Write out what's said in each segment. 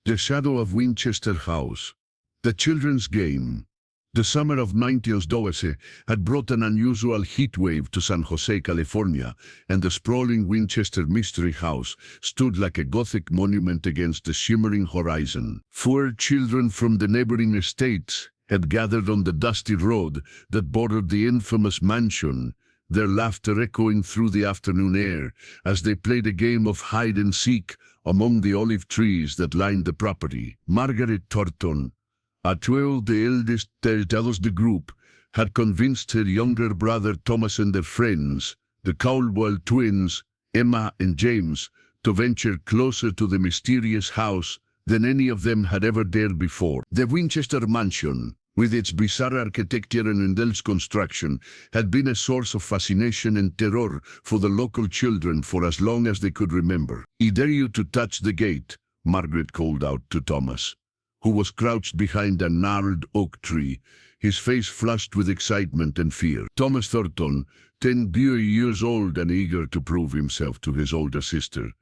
The Shadow of Winchester House. The children's game. The summer of 1912 had brought an unusual heat wave to San Jose, California, and the sprawling Winchester Mystery House stood like a Gothic monument against the shimmering horizon. 4 children from the neighboring estates had gathered on the dusty road that bordered the infamous mansion, their laughter echoing through the afternoon air as they played a game of hide-and-seek among the olive trees that lined the property. Margaret Thornton, at 12 the eldest of the group, had convinced her younger brother Thomas and their friends, the Caldwell twins, Emma and James, to venture closer to the mysterious house than any of them had ever dared before. The Winchester Mansion, with its bizarre architecture and indulged construction, had been a source of fascination and terror for the local children for as long as they could remember. "I dare you to touch the gate," Margaret called out to Thomas, who was crouched behind a gnarled oak tree, his face flushed with excitement and fear. Thomas Thornton, 10 years old and eager to prove himself to his older sister,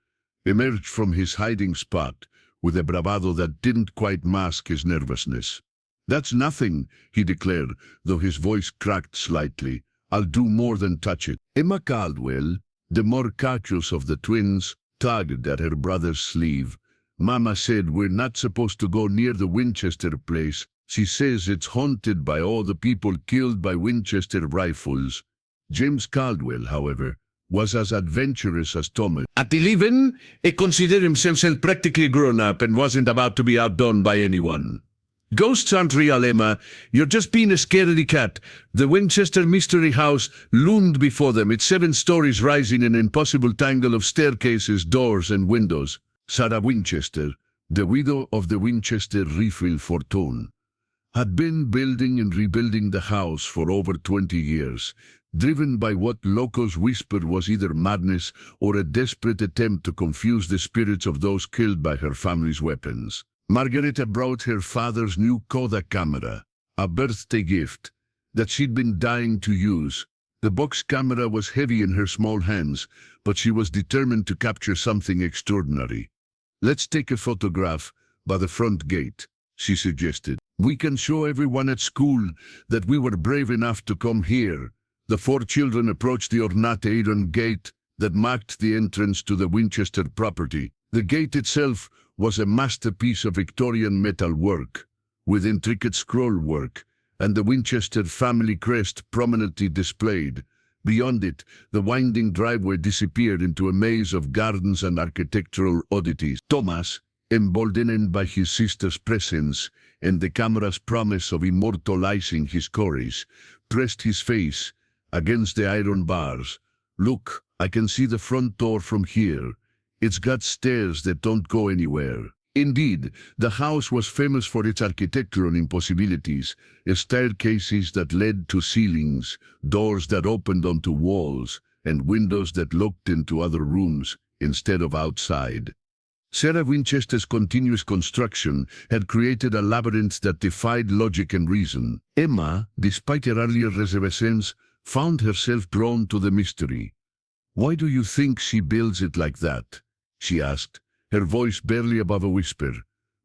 emerged from his hiding spot with a bravado that didn't quite mask his nervousness. "That's nothing," he declared, though his voice cracked slightly. "I'll do more than touch it." Emma Caldwell, the more cautious of the twins, tugged at her brother's sleeve. "Mama said we're not supposed to go near the Winchester place. She says it's haunted by all the people killed by Winchester rifles." James Caldwell, however, was as adventurous as Thomas. At 11, he considered himself practically grown up and wasn't about to be outdone by anyone. "Ghosts aren't real, Emma. You're just being a scaredy cat." The Winchester Mystery House loomed before them, its 7 stories rising in an impossible tangle of staircases, doors, and windows. Sarah Winchester, the widow of the Winchester Rifle Fortune, had been building and rebuilding the house for over 20 years, driven by what locals whispered was either madness or a desperate attempt to confuse the spirits of those killed by her family's weapons. Margareta brought her father's new Kodak camera, a birthday gift that she'd been dying to use. The box camera was heavy in her small hands, but she was determined to capture something extraordinary. "Let's take a photograph by the front gate," she suggested. "We can show everyone at school that we were brave enough to come here." The 4 children approached the ornate iron gate that marked the entrance to the Winchester property. The gate itself was a masterpiece of Victorian metal work, with intricate scroll work, and the Winchester family crest prominently displayed. Beyond it, the winding driveway disappeared into a maze of gardens and architectural oddities. Thomas, emboldened by his sister's presence and the camera's promise of immortalizing his stories, pressed his face against the iron bars. "Look, I can see the front door from here. It's got stairs that don't go anywhere." Indeed, the house was famous for its architectural impossibilities, staircases that led to ceilings, doors that opened onto walls, and windows that looked into other rooms instead of outside. Sarah Winchester's continuous construction had created a labyrinth that defied logic and reason. Emma, despite her earlier reservations, found herself drawn to the mystery. "Why do you think she builds it like that?" she asked, her voice barely above a whisper.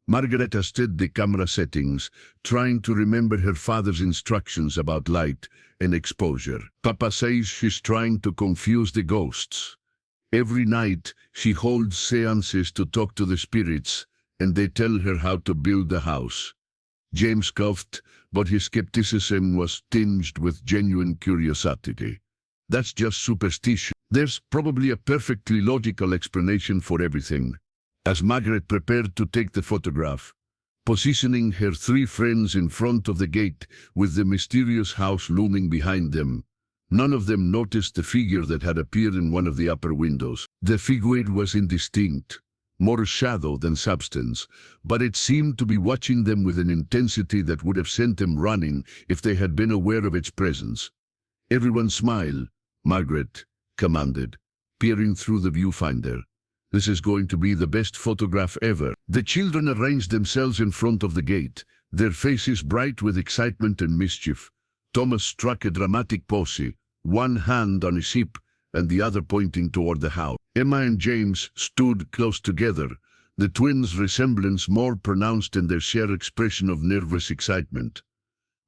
Margaret studied the camera settings, trying to remember her father's instructions about light and exposure. "Papa says she's trying to confuse the ghosts. Every night she holds seances to talk to the spirits, and they tell her how to build the house." James coughed, but his skepticism was tinged with genuine curiosity. "That's just superstition. There's probably a perfectly logical explanation for everything." As Margaret prepared to take the photograph, positioning her 3 friends in front of the gate with the mysterious house looming behind them, none of them noticed the figure that had appeared in one of the upper windows. The figure was indistinct, more shadow than substance, but it seemed to be watching them with an intensity that would have sent them running if they had been aware of its presence. "Everyone smile," Margaret commanded, peering through the viewfinder. "This is going to be the best photograph ever." The children arranged themselves in front of the gate, their faces bright with excitement and mischief. Thomas struck a dramatic pose, one hand on his hip and the other pointing toward the house. Emma and James stood close together, the twins' resemblance more pronounced in their shared expression of nervous excitement.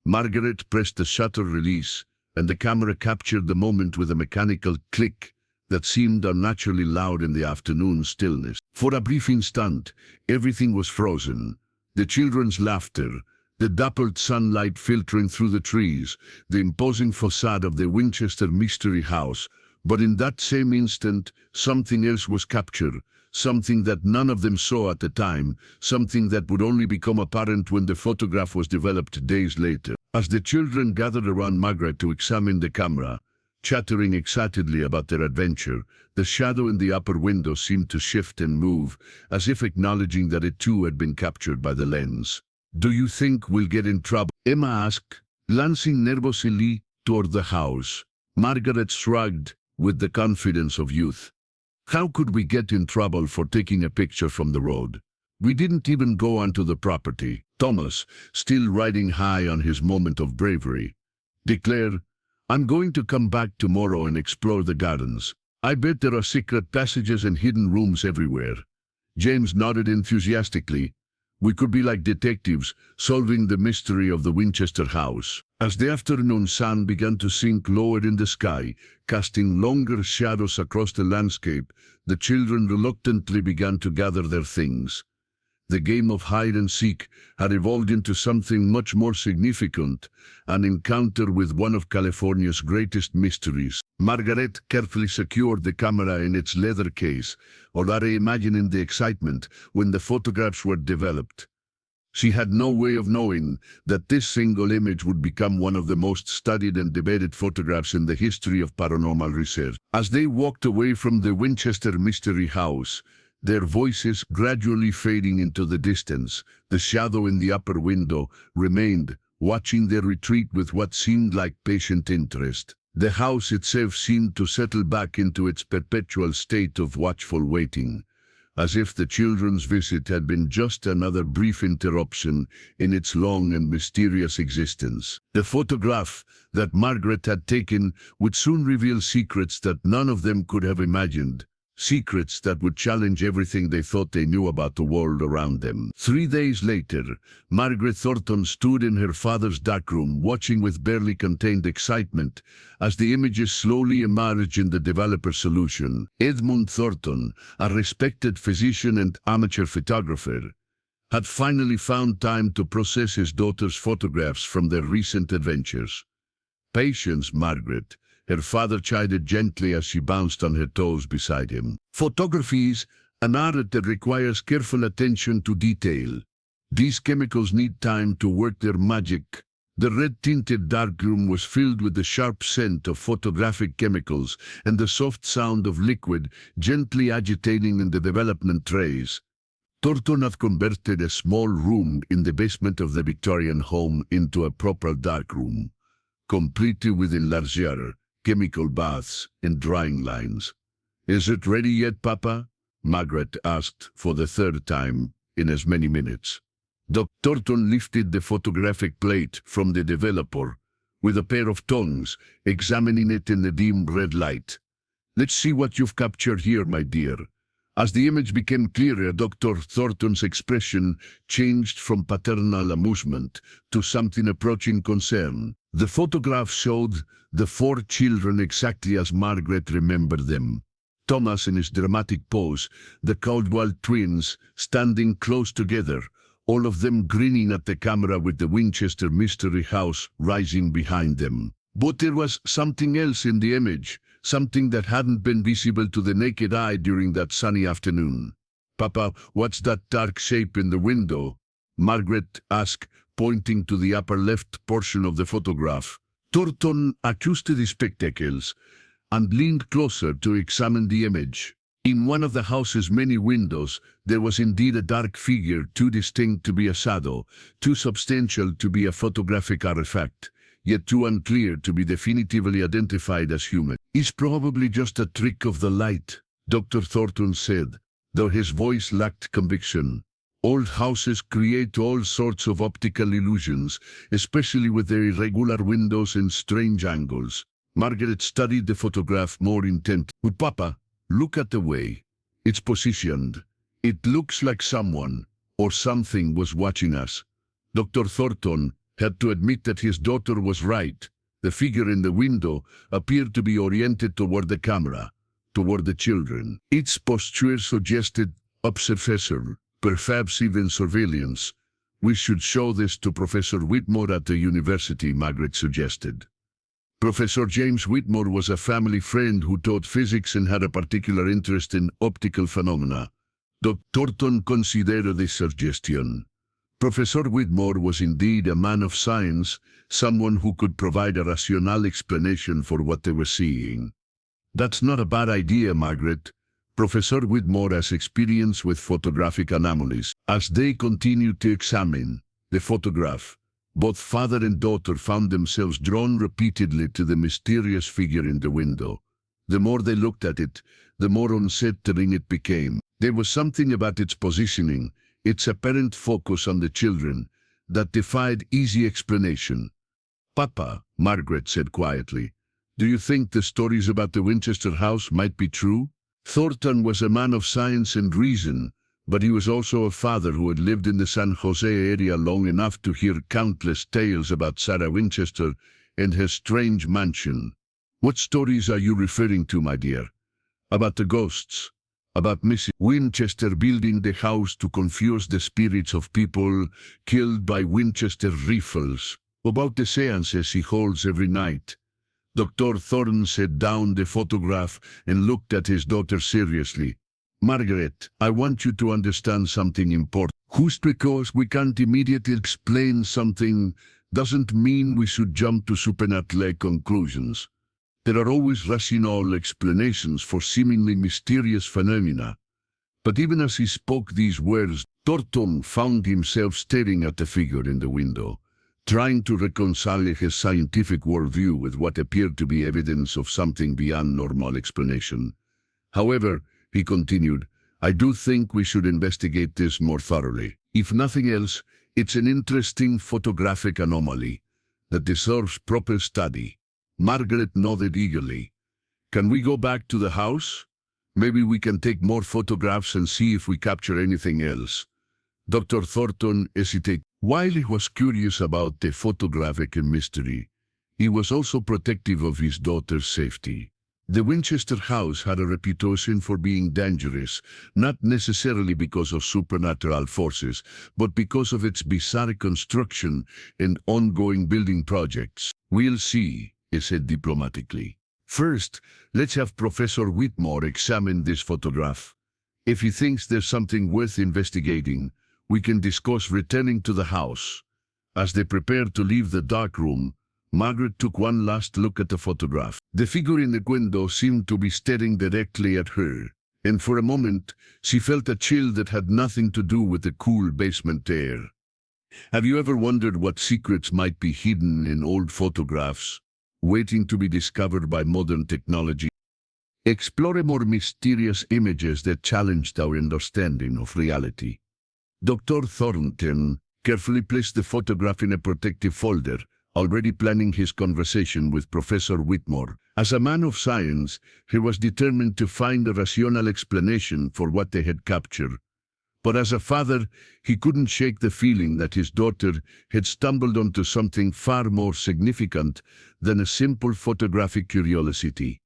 Margaret pressed the shutter release, and the camera captured the moment with a mechanical click that seemed unnaturally loud in the afternoon stillness. For a brief instant, everything was frozen. The children's laughter, the dappled sunlight filtering through the trees, the imposing facade of the Winchester Mystery House. But in that same instant, something else was captured, something that none of them saw at the time, something that would only become apparent when the photograph was developed days later. As the children gathered around Margaret to examine the camera, chattering excitedly about their adventure, the shadow in the upper window seemed to shift and move, as if acknowledging that it too had been captured by the lens. "Do you think we'll get in trouble?" Emma asked, glancing nervously toward the house. Margaret shrugged with the confidence of youth. "How could we get in trouble for taking a picture from the road? We didn't even go onto the property." Thomas, still riding high on his moment of bravery, declared, "I'm going to come back tomorrow and explore the gardens. I bet there are secret passages and hidden rooms everywhere." James nodded enthusiastically. "We could be like detectives, solving the mystery of the Winchester house." As the afternoon sun began to sink lower in the sky, casting longer shadows across the landscape, the children reluctantly began to gather their things. The game of hide-and-seek had evolved into something much more significant, an encounter with one of California's greatest mysteries. Margaret carefully secured the camera in its leather case, already imagining the excitement when the photographs were developed. She had no way of knowing that this single image would become one of the most studied and debated photographs in the history of paranormal research. As they walked away from the Winchester Mystery House, their voices gradually fading into the distance, the shadow in the upper window remained, watching their retreat with what seemed like patient interest. The house itself seemed to settle back into its perpetual state of watchful waiting, as if the children's visit had been just another brief interruption in its long and mysterious existence. The photograph that Margaret had taken would soon reveal secrets that none of them could have imagined. Secrets that would challenge everything they thought they knew about the world around them. 3 days later, Margaret Thornton stood in her father's darkroom, watching with barely contained excitement as the images slowly emerged in the developer solution. Edmund Thornton, a respected physician and amateur photographer, had finally found time to process his daughter's photographs from their recent adventures. "Patience, Margaret," her father chided gently as she bounced on her toes beside him. "Photography is an art that requires careful attention to detail. These chemicals need time to work their magic." The red-tinted darkroom was filled with the sharp scent of photographic chemicals and the soft sound of liquid gently agitating in the development trays. Thornton had converted a small room in the basement of the Victorian home into a proper darkroom, completely with enlarged chemical baths and drying lines. "Is it ready yet, Papa?" Margaret asked for the third time in as many minutes. Dr. Thornton lifted the photographic plate from the developer with a pair of tongs, examining it in the dim red light. "Let's see what you've captured here, my dear." As the image became clearer, Dr. Thornton's expression changed from paternal amusement to something approaching concern. The photograph showed the 4 children exactly as Margaret remembered them. Thomas in his dramatic pose, the Caldwell twins standing close together, all of them grinning at the camera with the Winchester Mystery House rising behind them. But there was something else in the image, something that hadn't been visible to the naked eye during that sunny afternoon. "Papa, what's that dark shape in the window?" Margaret asked, pointing to the upper left portion of the photograph. Thornton adjusted his spectacles and leaned closer to examine the image. In one of the house's many windows, there was indeed a dark figure, too distinct to be a shadow, too substantial to be a photographic artifact, yet too unclear to be definitively identified as human. "It's probably just a trick of the light," Dr. Thornton said, though his voice lacked conviction. "Old houses create all sorts of optical illusions, especially with their irregular windows and strange angles." Margaret studied the photograph more intently. "But Papa, look at the way it's positioned. It looks like someone or something was watching us. Dr. Thornton had to admit that his daughter was right. The figure in the window appeared to be oriented toward the camera, toward the children. Its posture suggested observation, perhaps even surveillance. We should show this to Professor Whitmore at the university, Margaret suggested. Professor James Whitmore was a family friend who taught physics and had a particular interest in optical phenomena. Dr. Thornton considered this suggestion. Professor Whitmore was indeed a man of science, someone who could provide a rational explanation for what they were seeing. That's not a bad idea, Margaret. Professor Whitmore has experience with photographic anomalies. As they continued to examine the photograph, both father and daughter found themselves drawn repeatedly to the mysterious figure in the window. The more they looked at it, the more unsettling it became. There was something about its positioning, its apparent focus on the children, that defied easy explanation. "Papa," Margaret said quietly, "do you think the stories about the Winchester house might be true?" Thornton was a man of science and reason, but he was also a father who had lived in the San Jose area long enough to hear countless tales about Sarah Winchester and her strange mansion. "What stories are you referring to, my dear? About the ghosts? About Mrs. Winchester building the house to confuse the spirits of people killed by Winchester rifles? About the seances he holds every night?" Dr. Thornton set down the photograph and looked at his daughter seriously. "Margaret, I want you to understand something important. Just because we can't immediately explain something doesn't mean we should jump to supernatural conclusions. There are always rational explanations for seemingly mysterious phenomena." But even as he spoke these words, Thornton found himself staring at the figure in the window, trying to reconcile his scientific worldview with what appeared to be evidence of something beyond normal explanation. "However," he continued, "I do think we should investigate this more thoroughly. If nothing else, it's an interesting photographic anomaly that deserves proper study." Margaret nodded eagerly. "Can we go back to the house? Maybe we can take more photographs and see if we capture anything else." Dr. Thornton hesitated. While he was curious about the photographic mystery, he was also protective of his daughter's safety. The Winchester house had a reputation for being dangerous, not necessarily because of supernatural forces, but because of its bizarre construction and ongoing building projects. "We'll see," he said diplomatically. "First, let's have Professor Whitmore examine this photograph. If he thinks there's something worth investigating, we can discuss returning to the house." As they prepared to leave the dark room, Margaret took one last look at the photograph. The figure in the window seemed to be staring directly at her, and for a moment she felt a chill that had nothing to do with the cool basement air. Have you ever wondered what secrets might be hidden in old photographs, waiting to be discovered by modern technology? Explore more mysterious images that challenged our understanding of reality. Dr. Thornton carefully placed the photograph in a protective folder, already planning his conversation with Professor Whitmore. As a man of science, he was determined to find a rational explanation for what they had captured. But as a father, he couldn't shake the feeling that his daughter had stumbled onto something far more significant than a simple photographic curiosity.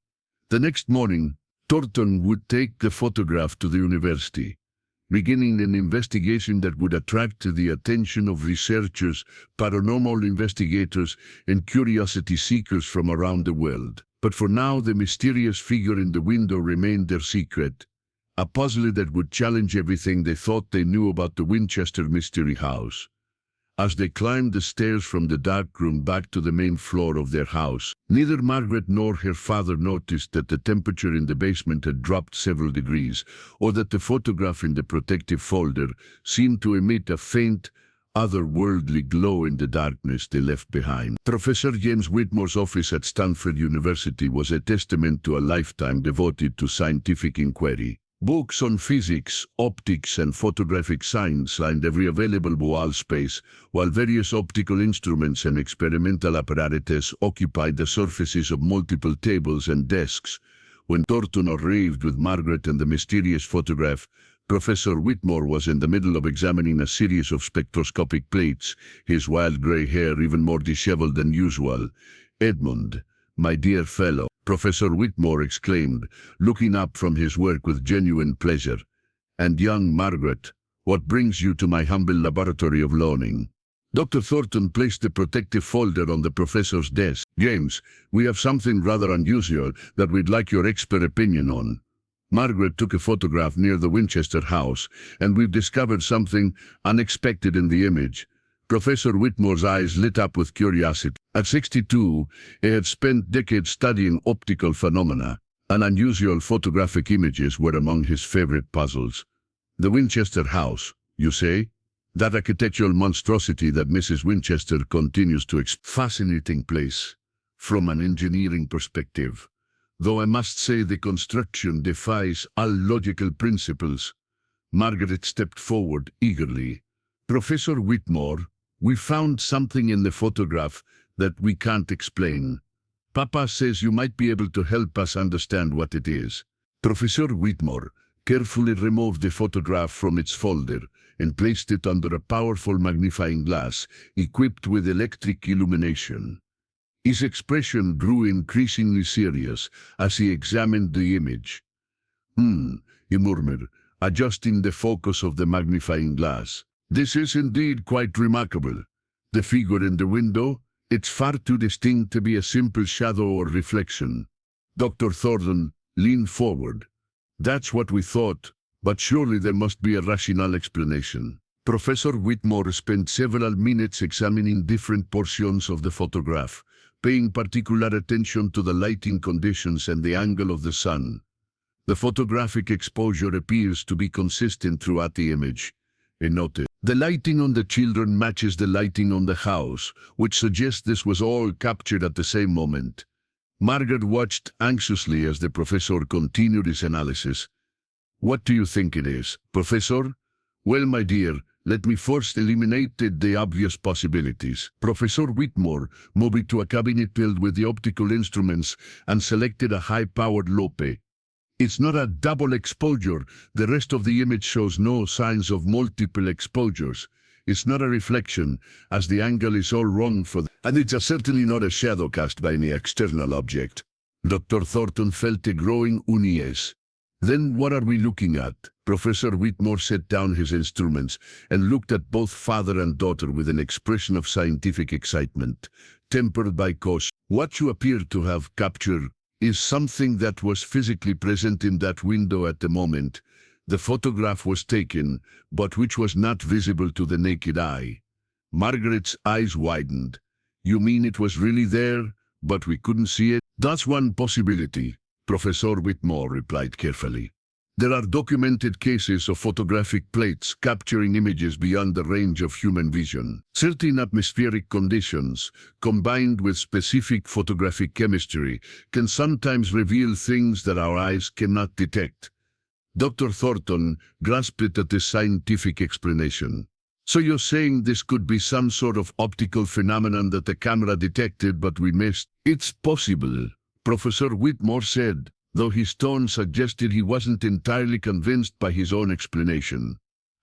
The next morning, Thornton would take the photograph to the university, beginning an investigation that would attract the attention of researchers, paranormal investigators, and curiosity seekers from around the world. But for now, the mysterious figure in the window remained their secret, a puzzle that would challenge everything they thought they knew about the Winchester Mystery House. As they climbed the stairs from the dark room back to the main floor of their house, neither Margaret nor her father noticed that the temperature in the basement had dropped several degrees, or that the photograph in the protective folder seemed to emit a faint, otherworldly glow in the darkness they left behind. Professor James Whitmore's office at Stanford University was a testament to a lifetime devoted to scientific inquiry. Books on physics, optics, and photographic science lined every available wall space, while various optical instruments and experimental apparatus occupied the surfaces of multiple tables and desks. When Thornton arrived with Margaret and the mysterious photograph, Professor Whitmore was in the middle of examining a series of spectroscopic plates, his wild grey hair even more disheveled than usual. "Edmund, my dear fellow," Professor Whitmore exclaimed, looking up from his work with genuine pleasure. "And young Margaret, what brings you to my humble laboratory of learning?" Dr. Thornton placed a protective folder on the professor's desk. "James, we have something rather unusual that we'd like your expert opinion on. Margaret took a photograph near the Winchester house, and we've discovered something unexpected in the image." Professor Whitmore's eyes lit up with curiosity. At 62, he had spent decades studying optical phenomena, and unusual photographic images were among his favorite puzzles. "The Winchester house, you say? That architectural monstrosity that Mrs. Winchester continues to fascinating place from an engineering perspective. Though I must say the construction defies all logical principles." Margaret stepped forward eagerly. "Professor Whitmore, we found something in the photograph that we can't explain. Papa says you might be able to help us understand what it is." Professor Whitmore carefully removed the photograph from its folder and placed it under a powerful magnifying glass equipped with electric illumination. His expression grew increasingly serious as he examined the image. He murmured, adjusting the focus of the magnifying glass. "This is indeed quite remarkable. The figure in the window, it's far too distinct to be a simple shadow or reflection." Dr. Thornton leaned forward. "That's what we thought, but surely there must be a rational explanation." Professor Whitmore spent several minutes examining different portions of the photograph, paying particular attention to the lighting conditions and the angle of the sun. "The photographic exposure appears to be consistent throughout the image," he noted. "The lighting on the children matches the lighting on the house, which suggests this was all captured at the same moment." Margaret watched anxiously as the professor continued his analysis. "What do you think it is, Professor?" "Well, my dear, let me first eliminate the obvious possibilities." Professor Whitmore moved to a cabinet filled with the optical instruments and selected a high-powered loupe. "It's not a double exposure. The rest of the image shows no signs of multiple exposures. It's not a reflection, as the angle is all wrong for and it's certainly not a shadow cast by any external object." Dr. Thornton felt a growing unease. "Then what are we looking at?" Professor Whitmore set down his instruments and looked at both father and daughter with an expression of scientific excitement, tempered by caution. "What you appear to have captured is something that was physically present in that window at the moment the photograph was taken, but which was not visible to the naked eye." Margaret's eyes widened. "You mean it was really there, but we couldn't see it?" "That's one possibility," Professor Whitmore replied carefully. "There are documented cases of photographic plates capturing images beyond the range of human vision. Certain atmospheric conditions, combined with specific photographic chemistry, can sometimes reveal things that our eyes cannot detect." Dr. Thornton grasped at this scientific explanation. "So you're saying this could be some sort of optical phenomenon that the camera detected but we missed?" "It's possible," Professor Whitmore said, though his tone suggested he wasn't entirely convinced by his own explanation.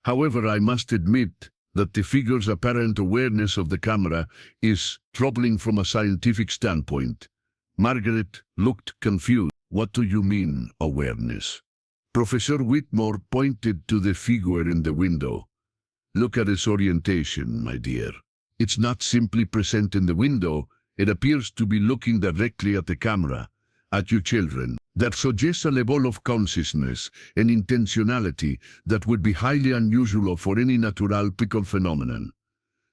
"However, I must admit that the figure's apparent awareness of the camera is troubling from a scientific standpoint." Margaret looked confused. "What do you mean, awareness?" Professor Whitmore pointed to the figure in the window. "Look at its orientation, my dear. It's not simply present in the window, it appears to be looking directly at the camera, at you children. That suggests a level of consciousness and intentionality that would be highly unusual for any natural optical phenomenon."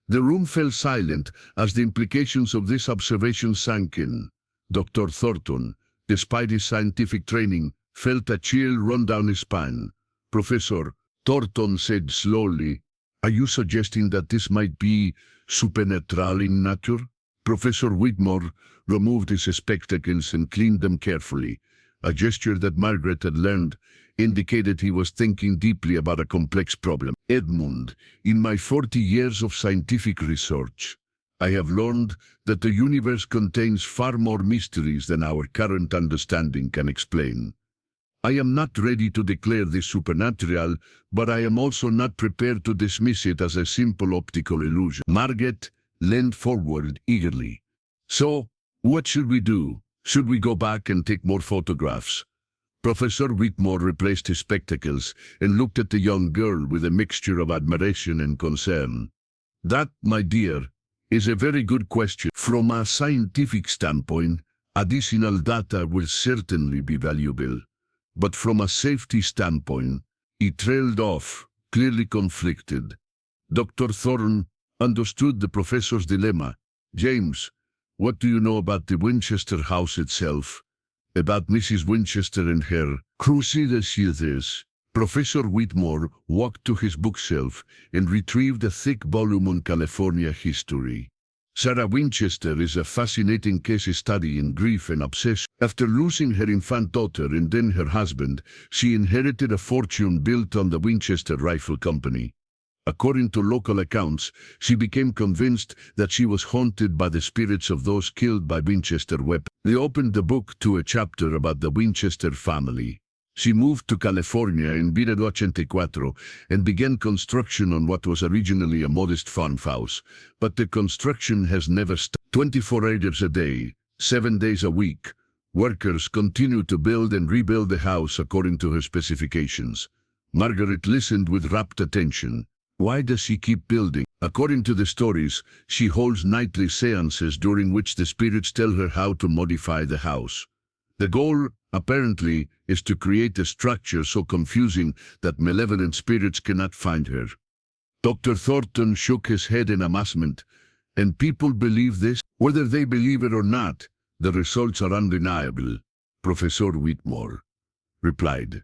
The room fell silent as the implications of this observation sank in. Dr. Thornton, despite his scientific training, felt a chill run down his spine. "Professor," Thornton said slowly, "are you suggesting that this might be supernatural in nature?" Professor Whitmore removed his spectacles and cleaned them carefully. A gesture that Margaret had learned indicated he was thinking deeply about a complex problem. "Edmund, in my 40 years of scientific research, I have learned that the universe contains far more mysteries than our current understanding can explain. I am not ready to declare this supernatural, but I am also not prepared to dismiss it as a simple optical illusion. Margaret leaned forward eagerly. So, what should we do? Should we go back and take more photographs? Professor Whitmore replaced his spectacles and looked at the young girl with a mixture of admiration and concern. That, my dear, is a very good question. From a scientific standpoint, additional data will certainly be valuable. But from a safety standpoint, he trailed off, clearly conflicted. Dr. Thorne understood the professor's dilemma. James, what do you know about the Winchester house itself? About Mrs. Winchester and her crusaders? Professor Whitmore walked to his bookshelf and retrieved a thick volume on California history. Sarah Winchester is a fascinating case study in grief and obsession. After losing her infant daughter and then her husband, she inherited a fortune built on the Winchester Rifle Company. According to local accounts, she became convinced that she was haunted by the spirits of those killed by Winchester weapons. They opened the book to a chapter about the Winchester family. She moved to California in 1984 and began construction on what was originally a modest farmhouse. But the construction has never stopped. 24 hours a day, 7 days a week, workers continue to build and rebuild the house according to her specifications. Margaret listened with rapt attention. Why does she keep building? According to the stories, she holds nightly seances during which the spirits tell her how to modify the house. The goal, apparently, is to create a structure so confusing that malevolent spirits cannot find her. Dr. Thornton shook his head in amazement. And people believe this? Whether they believe it or not, the results are undeniable, Professor Whitmore replied.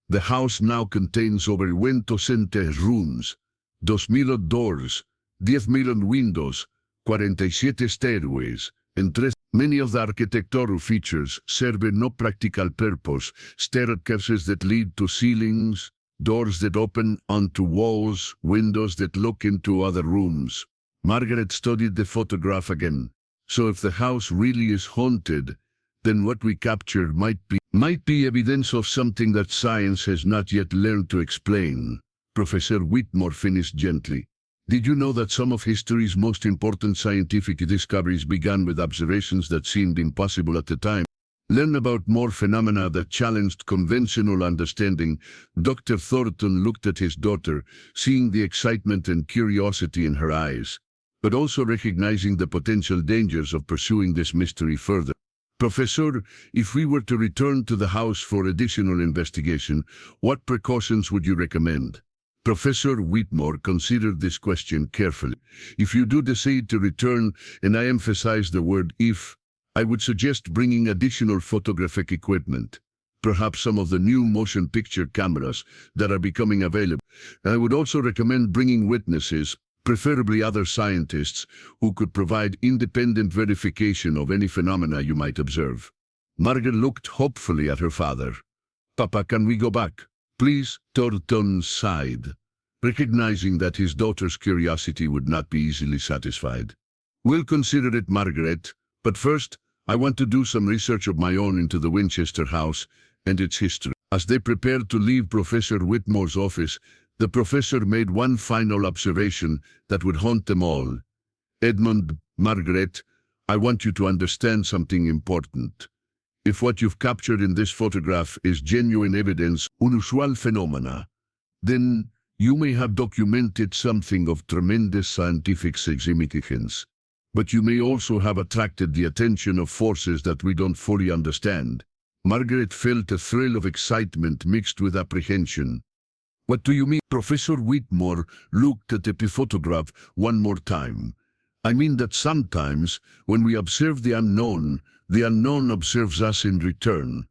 The house now contains over 1,200 rooms, 2,000 doors, 10,000 windows, 47 stairways, and 3. Many of the architectural features serve no practical purpose: staircases that lead to ceilings, doors that open onto walls, windows that look into other rooms. Margaret studied the photograph again. So if the house really is haunted, then what we captured might be evidence of something that science has not yet learned to explain. Professor Whitmore finished gently. Did you know that some of history's most important scientific discoveries began with observations that seemed impossible at the time? Learn about more phenomena that challenged conventional understanding. Dr. Thornton looked at his daughter, seeing the excitement and curiosity in her eyes, but also recognizing the potential dangers of pursuing this mystery further. Professor, if we were to return to the house for additional investigation, what precautions would you recommend? Professor Whitmore considered this question carefully. If you do decide to return, and I emphasize the word if, I would suggest bringing additional photographic equipment, perhaps some of the new motion picture cameras that are becoming available. I would also recommend bringing witnesses, preferably other scientists, who could provide independent verification of any phenomena you might observe. Margaret looked hopefully at her father. Papa, can we go back? Please. Thornton sighed, recognizing that his daughter's curiosity would not be easily satisfied. We'll consider it, Margaret, but first, I want to do some research of my own into the Winchester house and its history. As they prepared to leave Professor Whitmore's office, the professor made one final observation that would haunt them all. Edmund, Margaret, I want you to understand something important. If what you've captured in this photograph is genuine evidence, unusual phenomena, then you may have documented something of tremendous scientific significance. But you may also have attracted the attention of forces that we don't fully understand. Margaret felt a thrill of excitement mixed with apprehension. What do you mean? Professor Whitmore looked at the photograph one more time. I mean that sometimes, when we observe the unknown observes us in return.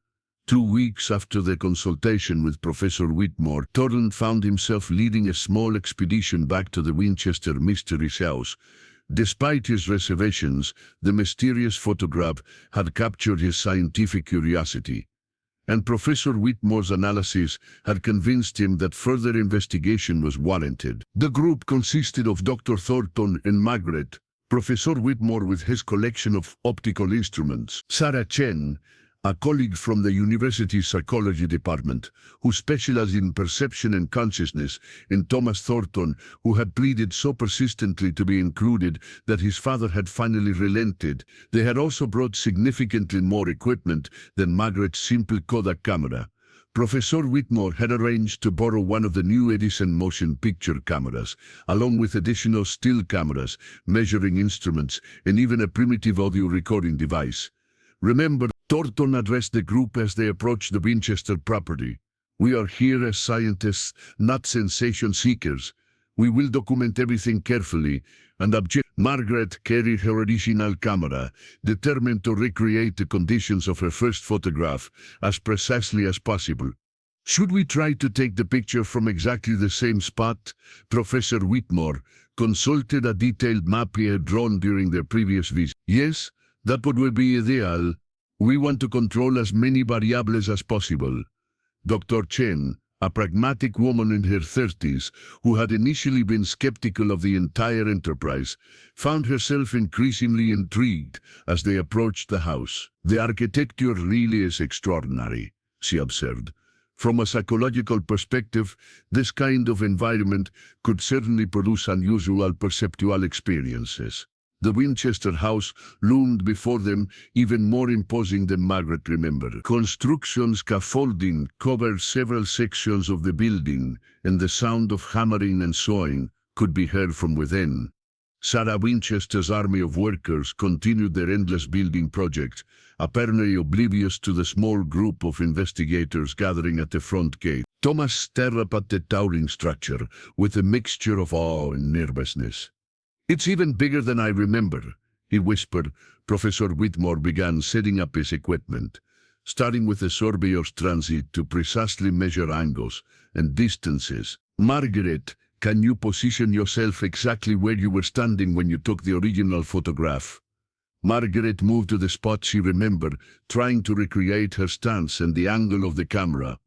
2 weeks after the consultation with Professor Whitmore, Thornton found himself leading a small expedition back to the Winchester Mystery House. Despite his reservations, the mysterious photograph had captured his scientific curiosity, and Professor Whitmore's analysis had convinced him that further investigation was warranted. The group consisted of Dr. Thornton and Margaret, Professor Whitmore with his collection of optical instruments, Sarah Chen, a colleague from the university's psychology department, who specialized in perception and consciousness, and Thomas Thornton, who had pleaded so persistently to be included that his father had finally relented. They had also brought significantly more equipment than Margaret's simple Kodak camera. Professor Whitmore had arranged to borrow one of the new Edison motion picture cameras, along with additional still cameras, measuring instruments, and even a primitive audio recording device. Remember, Thornton addressed the group as they approached the Winchester property. "We are here as scientists, not sensation seekers. We will document everything carefully and object." Margaret carried her original camera, determined to recreate the conditions of her first photograph as precisely as possible. "Should we try to take the picture from exactly the same spot?" Professor Whitmore consulted a detailed map he had drawn during their previous visit. "Yes, that would be ideal. We want to control as many variables as possible." Dr. Chen, a pragmatic woman in her 30s, who had initially been skeptical of the entire enterprise, found herself increasingly intrigued as they approached the house. "The architecture really is extraordinary," she observed. "From a psychological perspective, this kind of environment could certainly produce unusual perceptual experiences." The Winchester house loomed before them, even more imposing than Margaret remembered. Construction scaffolding covered several sections of the building, and the sound of hammering and sawing could be heard from within. Sarah Winchester's army of workers continued their endless building project, apparently oblivious to the small group of investigators gathering at the front gate. Thomas stared up at the towering structure with a mixture of awe and nervousness. "It's even bigger than I remember," he whispered. Professor Whitmore began setting up his equipment, starting with the surveyor's transit to precisely measure angles and distances. "Margaret, can you position yourself exactly where you were standing when you took the original photograph?" Margaret moved to the spot she remembered, trying to recreate her stance and the angle of the camera.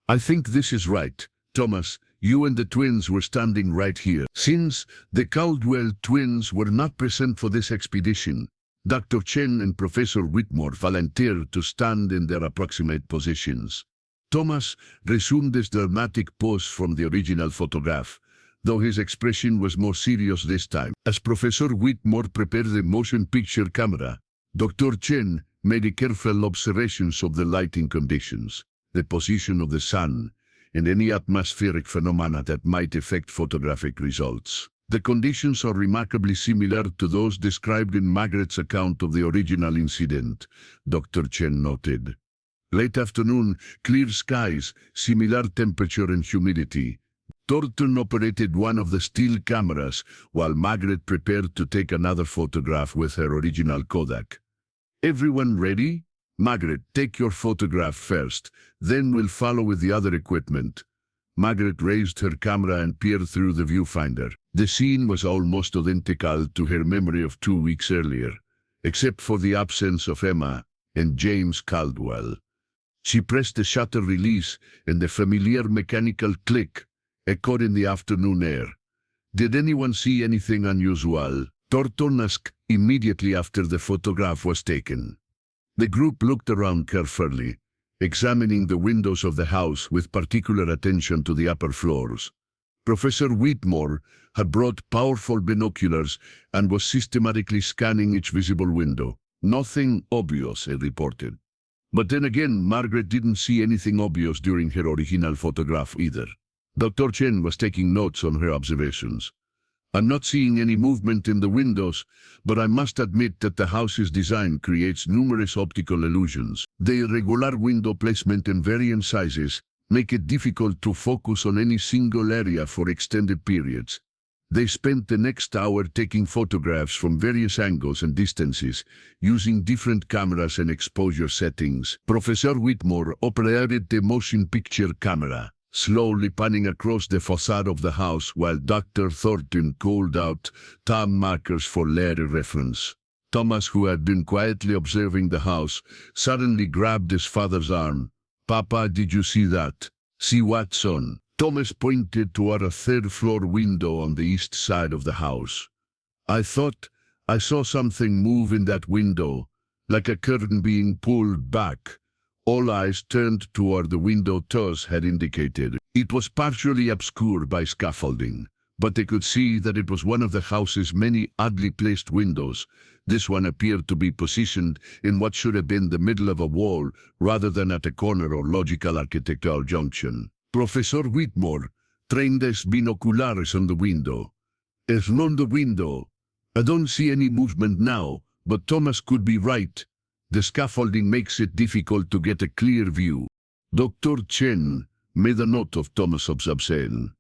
"I think this is right, Thomas. You and the twins were standing right here." Since the Caldwell twins were not present for this expedition, Dr. Chen and Professor Whitmore volunteered to stand in their approximate positions. Thomas resumed his dramatic pose from the original photograph, though his expression was more serious this time. As Professor Whitmore prepared the motion picture camera, Dr. Chen made careful observations of the lighting conditions, the position of the sun, and any atmospheric phenomena that might affect photographic results. The conditions are remarkably similar to those described in Margaret's account of the original incident, Dr. Chen noted. Late afternoon, clear skies, similar temperature and humidity. Thornton operated one of the still cameras, while Margaret prepared to take another photograph with her original Kodak. "Everyone ready? Margaret, take your photograph first, then we'll follow with the other equipment." Margaret raised her camera and peered through the viewfinder. The scene was almost identical to her memory of 2 weeks earlier, except for the absence of Emma and James Caldwell. She pressed the shutter release, and the familiar mechanical click echoed in the afternoon air. "Did anyone see anything unusual?" Thornton asked immediately after the photograph was taken. The group looked around carefully, examining the windows of the house with particular attention to the upper floors. Professor Whitmore had brought powerful binoculars and was systematically scanning each visible window. "Nothing obvious," he reported. But then again, Margaret didn't see anything obvious during her original photograph either. Dr. Chen was taking notes on her observations. "I'm not seeing any movement in the windows, but I must admit that the house's design creates numerous optical illusions. The irregular window placement and varying sizes make it difficult to focus on any single area for extended periods." They spent the next hour taking photographs from various angles and distances, using different cameras and exposure settings. Professor Whitmore operated the motion picture camera, slowly panning across the facade of the house while Dr. Thornton called out time markers for later reference. Thomas, who had been quietly observing the house, suddenly grabbed his father's arm. "Papa, did you see that?" "See what, son?" Thomas pointed toward a third-floor window on the east side of the house. "I thought I saw something move in that window, like a curtain being pulled back." All eyes turned toward the window Tuz had indicated. It was partially obscured by scaffolding, but they could see that it was one of the house's many oddly placed windows. This one appeared to be positioned in what should have been the middle of a wall rather than at a corner or logical architectural junction. Professor Whitmore trained his binoculares on the window. As on the window, I don't see any movement now, but Thomas could be right. The scaffolding makes it difficult to get a clear view. Dr. Chen made a note of Thomas' observation.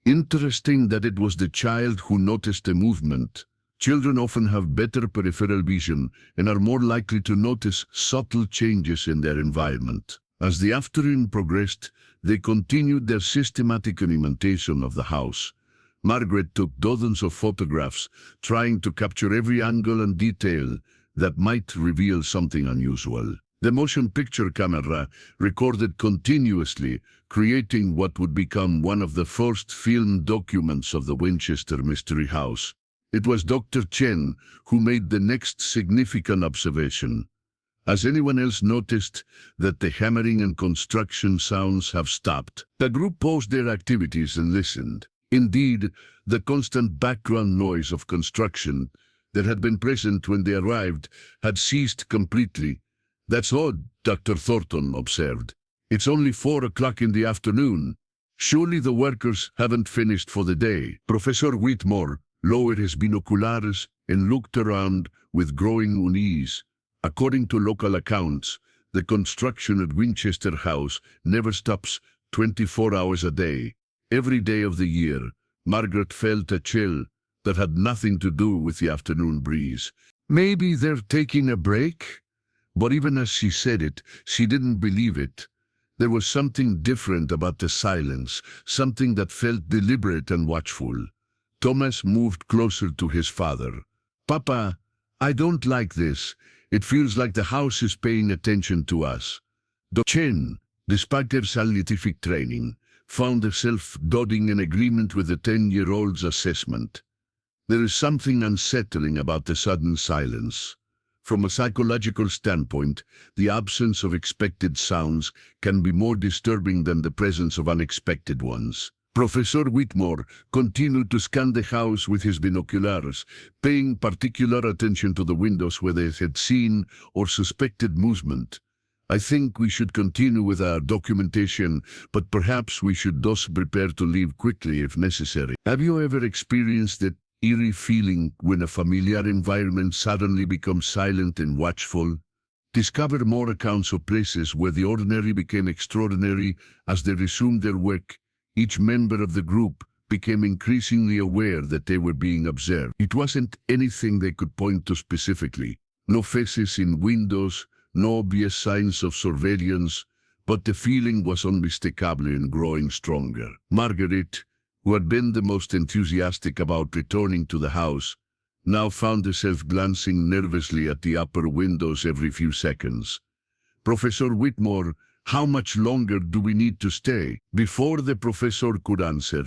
Interesting that it was the child who noticed the movement. Children often have better peripheral vision and are more likely to notice subtle changes in their environment. As the afternoon progressed, they continued their systematic animation of the house. Margaret took dozens of photographs, trying to capture every angle and detail that might reveal something unusual. The motion picture camera recorded continuously, creating what would become one of the first film documents of the Winchester Mystery House. It was Dr. Chen who made the next significant observation. Has anyone else noticed that the hammering and construction sounds have stopped? The group paused their activities and listened. Indeed, the constant background noise of construction that had been present when they arrived had ceased completely. That's odd, Dr. Thornton observed. It's only 4 o'clock in the afternoon. Surely the workers haven't finished for the day. Professor Whitmore lowered his binoculares and looked around with growing unease. According to local accounts, the construction at Winchester House never stops 24 hours a day. Every day of the year, Margaret felt a chill that had nothing to do with the afternoon breeze. Maybe they're taking a break? But even as she said it, she didn't believe it. There was something different about the silence, something that felt deliberate and watchful. Thomas moved closer to his father. Papa, I don't like this. It feels like the house is paying attention to us. Dr. Chen, despite their scientific training, found herself nodding in agreement with the 10-year-old's assessment. There is something unsettling about the sudden silence. From a psychological standpoint, the absence of expected sounds can be more disturbing than the presence of unexpected ones. Professor Whitmore continued to scan the house with his binoculars, paying particular attention to the windows where they had seen or suspected movement. I think we should continue with our documentation, but perhaps we should thus prepare to leave quickly if necessary. Have you ever experienced that eerie feeling when a familiar environment suddenly becomes silent and watchful? Discover more accounts of places where the ordinary became extraordinary as they resumed their work. Each member of the group became increasingly aware that they were being observed. It wasn't anything they could point to specifically. No faces in windows, no obvious signs of surveillance, but the feeling was unmistakable and growing stronger. Margaret, who had been the most enthusiastic about returning to the house, now found herself glancing nervously at the upper windows every few seconds. Professor Whitmore, how much longer do we need to stay? Before the professor could answer,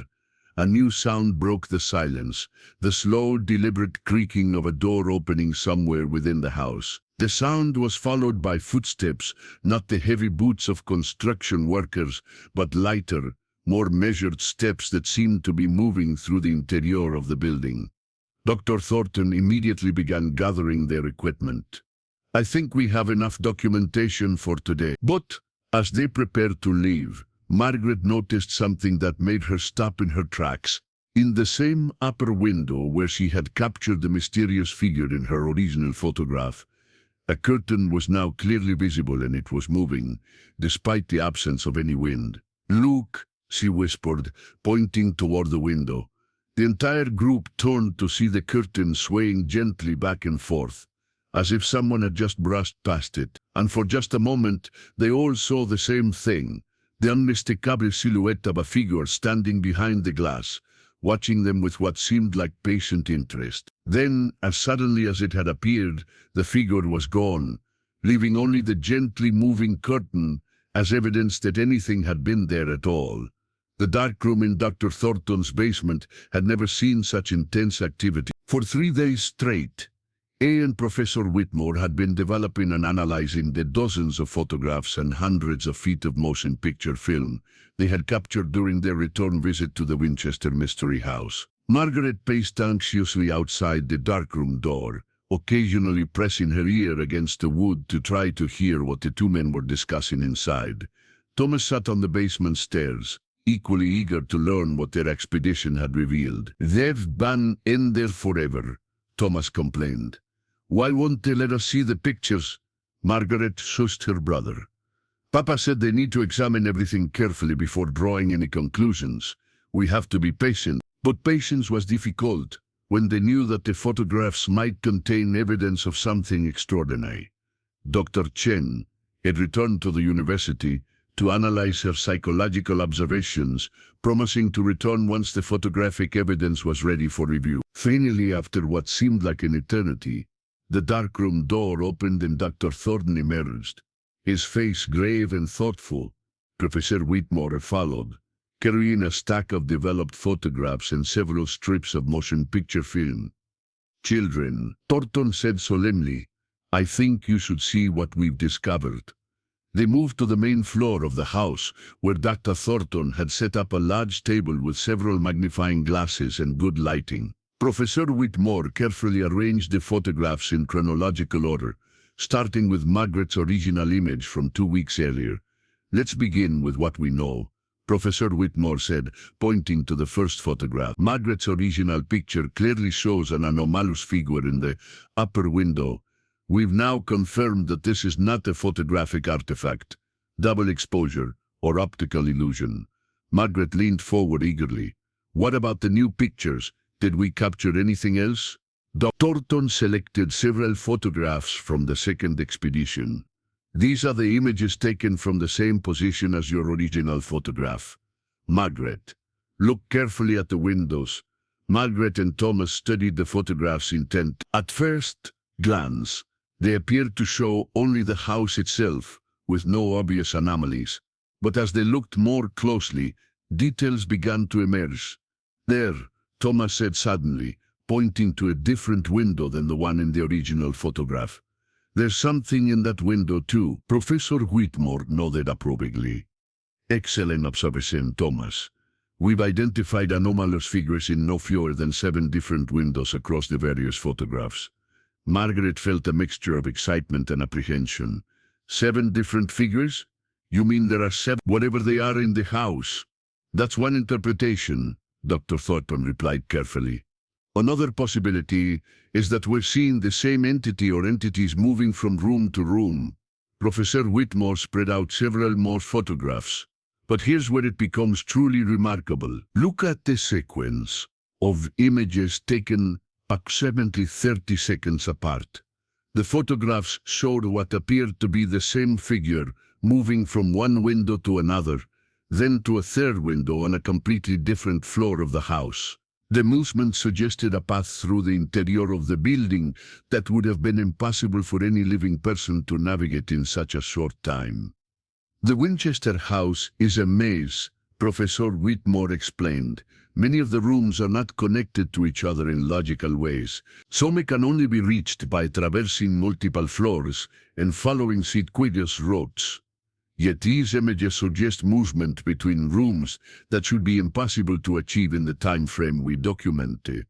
a new sound broke the silence, the slow, deliberate creaking of a door opening somewhere within the house. The sound was followed by footsteps, not the heavy boots of construction workers, but lighter, more measured steps that seemed to be moving through the interior of the building. Dr. Thornton immediately began gathering their equipment. I think we have enough documentation for today. But as they prepared to leave, Margaret noticed something that made her stop in her tracks. In the same upper window where she had captured the mysterious figure in her original photograph, a curtain was now clearly visible and it was moving, despite the absence of any wind. Look, she whispered, pointing toward the window. The entire group turned to see the curtain swaying gently back and forth, as if someone had just brushed past it. And for just a moment, they all saw the same thing, the unmistakable silhouette of a figure standing behind the glass, watching them with what seemed like patient interest. Then, as suddenly as it had appeared, the figure was gone, leaving only the gently moving curtain as evidence that anything had been there at all. The dark room in Dr. Thornton's basement had never seen such intense activity. For 3 days straight, and Professor Whitmore had been developing and analyzing the dozens of photographs and hundreds of feet of motion picture film they had captured during their return visit to the Winchester Mystery House. Margaret paced anxiously outside the darkroom door, occasionally pressing her ear against the wood to try to hear what the two men were discussing inside. Thomas sat on the basement stairs, equally eager to learn what their expedition had revealed. "They've been in there forever," Thomas complained. "Why won't they let us see the pictures?" Margaret shushed her brother. "Papa said they need to examine everything carefully before drawing any conclusions. We have to be patient." But patience was difficult when they knew that the photographs might contain evidence of something extraordinary. Dr. Chen had returned to the university to analyze her psychological observations, promising to return once the photographic evidence was ready for review. Finally, after what seemed like an eternity, the darkroom door opened and Dr. Thornton emerged, his face grave and thoughtful. Professor Whitmore followed, carrying a stack of developed photographs and several strips of motion picture film. "Children," Thornton said solemnly, "I think you should see what we've discovered." They moved to the main floor of the house, where Dr. Thornton had set up a large table with several magnifying glasses and good lighting. Professor Whitmore carefully arranged the photographs in chronological order, starting with Margaret's original image from 2 weeks earlier. "Let's begin with what we know," Professor Whitmore said, pointing to the first photograph. Margaret's original picture clearly shows an anomalous figure in the upper window. "We've now confirmed that this is not a photographic artifact, double exposure, or optical illusion." Margaret leaned forward eagerly. "What about the new pictures? Did we capture anything else?" Dr. Thornton selected several photographs from the second expedition. "These are the images taken from the same position as your original photograph." Margaret, "Look carefully at the windows." Margaret and Thomas studied the photographs intently. At first glance, they appeared to show only the house itself, with no obvious anomalies. But as they looked more closely, details began to emerge. "There," Thomas said suddenly, pointing to a different window than the one in the original photograph. "There's something in that window too." Professor Whitmore nodded approvingly. "Excellent observation, Thomas. We've identified anomalous figures in no fewer than 7 different windows across the various photographs." Margaret felt a mixture of excitement and apprehension. 7 different figures? You mean there are 7, whatever they are, in the house? "That's one interpretation," Dr. Thornton replied carefully. "Another possibility is that we're seeing the same entity or entities moving from room to room." Professor Whitmore spread out several more photographs. "But here's where it becomes truly remarkable. Look at this sequence of images taken approximately 30 seconds apart. The photographs showed what appeared to be the same figure moving from one window to another, then to a third window on a completely different floor of the house. The movement suggested a path through the interior of the building that would have been impossible for any living person to navigate in such a short time." "The Winchester house is a maze," Professor Whitmore explained. "Many of the rooms are not connected to each other in logical ways. Some can only be reached by traversing multiple floors and following circuitous routes. Yet these images suggest movement between rooms that should be impossible to achieve in the time frame we documented."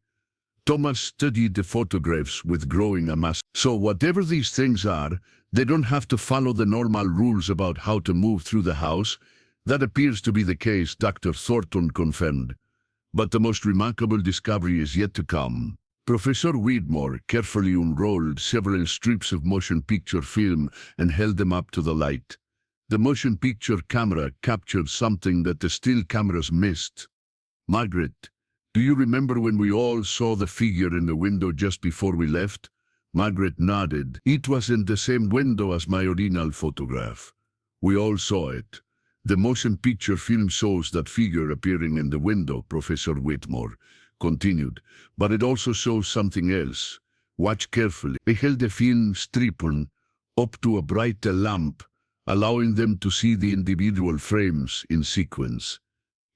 Thomas studied the photographs with growing amaze. "So whatever these things are, they don't have to follow the normal rules about how to move through the house?" "That appears to be the case," Dr. Thornton confirmed. "But the most remarkable discovery is yet to come." Professor Whitmore carefully unrolled several strips of motion picture film and held them up to the light. The motion picture camera captured something that the still cameras missed. "Margaret, do you remember when we all saw the figure in the window just before we left?" Margaret nodded. "It was in the same window as my original photograph. We all saw it. The motion picture film shows that figure appearing in the window," Professor Whitmore continued. "But it also shows something else. Watch carefully." They held the film strip up to a bright lamp, allowing them to see the individual frames in sequence.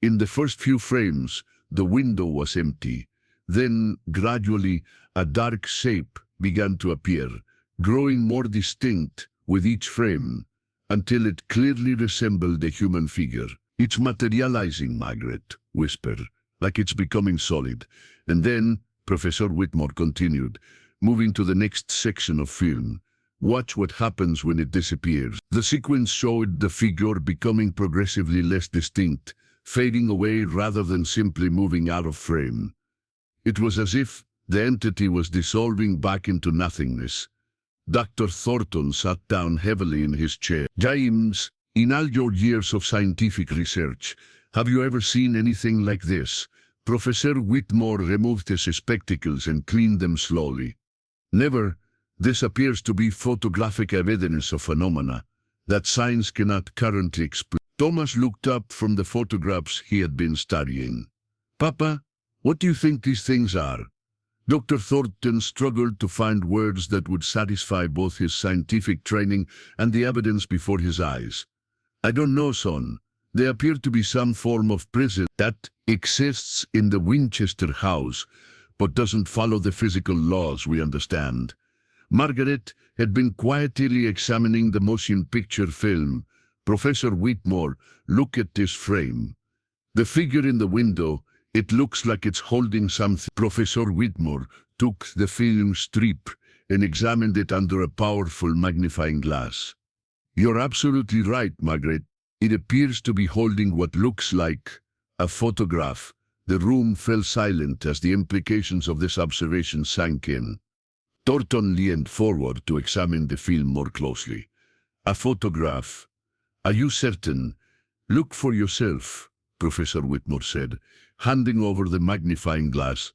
In the first few frames, the window was empty. Then, gradually, a dark shape began to appear, growing more distinct with each frame, until it clearly resembled a human figure. "It's materializing," Margaret whispered, "like it's becoming solid." And then, Professor Whitmore continued, moving to the next section of film. "Watch what happens when it disappears." The sequence showed the figure becoming progressively less distinct, fading away rather than simply moving out of frame. It was as if the entity was dissolving back into nothingness. Dr. Thornton sat down heavily in his chair. "James, in all your years of scientific research, have you ever seen anything like this?" Professor Whitmore removed his spectacles and cleaned them slowly. "Never. This appears to be photographic evidence of phenomena that science cannot currently explain." Thomas looked up from the photographs he had been studying. "Papa, what do you think these things are?" Dr. Thornton struggled to find words that would satisfy both his scientific training and the evidence before his eyes. "I don't know, son. They appear to be some form of prison that exists in the Winchester house, but doesn't follow the physical laws we understand." Margaret had been quietly examining the motion picture film. "Professor Whitmore, look at this frame. The figure in the window, it looks like it's holding something." Professor Whitmore took the film strip and examined it under a powerful magnifying glass. "You're absolutely right, Margaret. It appears to be holding what looks like a photograph." The room fell silent as the implications of this observation sank in. Thornton leaned forward to examine the film more closely. "A photograph? Are you certain?" "Look for yourself," Professor Whitmore said, handing over the magnifying glass.